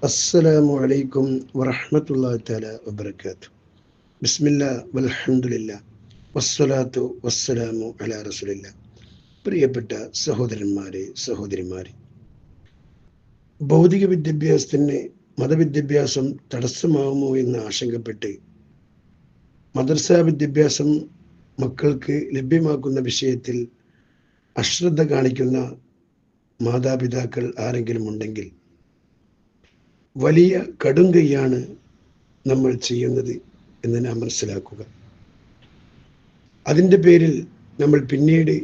അസ്സലാമു അലൈക്കും വറഹ്മത്തുള്ളാഹി തആല വബറകാതുഹു. ബിസ്മില്ലാ വൽഹംദുലില്ലാ വസ്സലാത്തു വസ്സലാമു അലാ റസൂലില്ലാ. പ്രിയപ്പെട്ട സഹോദരന്മാരെ, സഹോദരിമാരെ, ഭൗതിക വിദ്യാഭ്യാസത്തിന് മതവിദ്യാഭ്യാസം തടസ്സമാകുമോ എന്ന് ആശങ്കപ്പെട്ട് മദ്രസാ വിദ്യാഭ്യാസം മക്കൾക്ക് ലഭ്യമാക്കുന്ന വിഷയത്തിൽ അശ്രദ്ധ കാണിക്കുന്ന മാതാപിതാക്കൾ ആരെങ്കിലും ഉണ്ടെങ്കിൽ വലിയ കടുംകൈയാണ് നമ്മൾ ചെയ്യുന്നത് എന്ന് നാം മനസ്സിലാക്കുക. അതിൻ്റെ പേരിൽ നമ്മൾ പിന്നീട്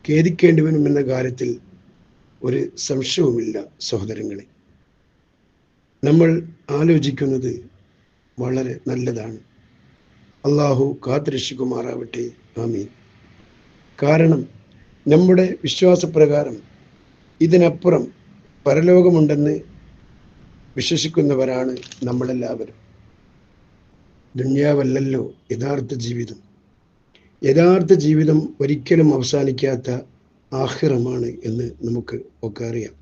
ഖേദിക്കേണ്ടി വരുമെന്ന കാര്യത്തിൽ ഒരു സംശയവുമില്ല. സഹോദരങ്ങളെ, നമ്മൾ ആലോചിക്കുന്നത് വളരെ നല്ലതാണ്. അള്ളാഹു കാത്തുരക്ഷിക്കുമാറാവട്ടെ. ആമീൻ. കാരണം നമ്മുടെ വിശ്വാസപ്രകാരം ഇതിനപ്പുറം പരലോകമുണ്ടെന്ന് വിശ്വസിക്കുന്നവരാണ് നമ്മളെല്ലാവരും. ദുനിയാവല്ലല്ലോ യഥാർത്ഥ ജീവിതം. യഥാർത്ഥ ജീവിതം ഒരിക്കലും അവസാനിക്കാത്ത ആഖിറമാണ് എന്ന് നമുക്ക് ഒക്കെ അറിയാം.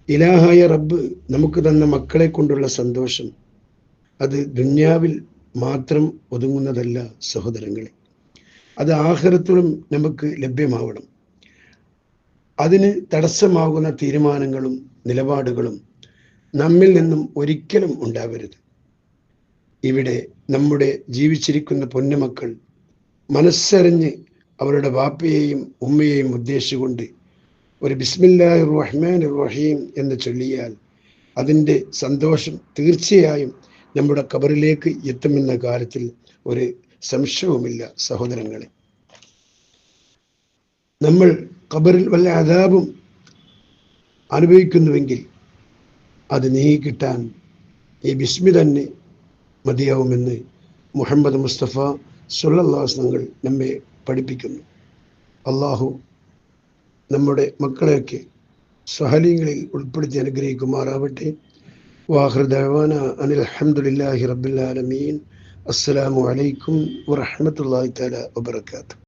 ഇലാഹായ റബ്ബ് നമുക്ക് തന്ന മക്കളെ കൊണ്ടുള്ള സന്തോഷം അത് ദുനിയാവിൽ മാത്രം ഒതുങ്ങുന്നതല്ല സഹോദരങ്ങളെ. അത് ആഖിറത്തിലും നമുക്ക് ലഭ്യമാവണം. അതിന് തടസ്സമാകുന്ന തീരുമാനങ്ങളും നിലപാടുകളും നമ്മിൽ നിന്നും ഒരിക്കലും ഉണ്ടാവരുത്. ഇവിടെ നമ്മുടെ ജീവിച്ചിരിക്കുന്ന പൊന്നുമക്കൾ മനസ്സറിഞ്ഞ് അവരുടെ വാപ്പയെയും ഉമ്മയെയും ഉദ്ദേശിച്ചുകൊണ്ട് ഒരു ബിസ്മില്ലാഹിർ റഹ്മാനിർ റഹീം എന്ന് ചൊല്ലിയാൽ അതിൻ്റെ സന്തോഷം തീർച്ചയായും നമ്മുടെ ഖബറിലേക്ക് എത്തുമെന്ന കാര്യത്തിൽ ഒരു സംശയവുമില്ല. സഹോദരങ്ങളെ, നമ്മൾ ഖബറിൽ വല്ല അദാബും അനുഭവിക്കുന്നുവെങ്കിൽ അത് നീങ്ങിക്കിട്ടാൻ ഈ ബിസ്മി തന്നെ മതിയാവുമെന്ന് മുഹമ്മദ് മുസ്തഫ സ്വല്ലല്ലാഹു അലൈഹി വസല്ലം നമ്മെ പഠിപ്പിക്കുന്നു. അള്ളാഹു നമ്മുടെ മക്കളെയൊക്കെ സഹലീങ്ങളിൽ ഉൾപ്പെടുത്തി അനുഗ്രഹിക്കുമാറാവട്ടെ. വാഖിറു ദഅ്വാനാ അനിൽ ഹംദുലില്ലാഹി റബ്ബിൽ ആലമീൻ. അസ്സലാമു അലൈക്കും വറഹ്മത്തുള്ളാഹി തആല വബറകാതുഹു.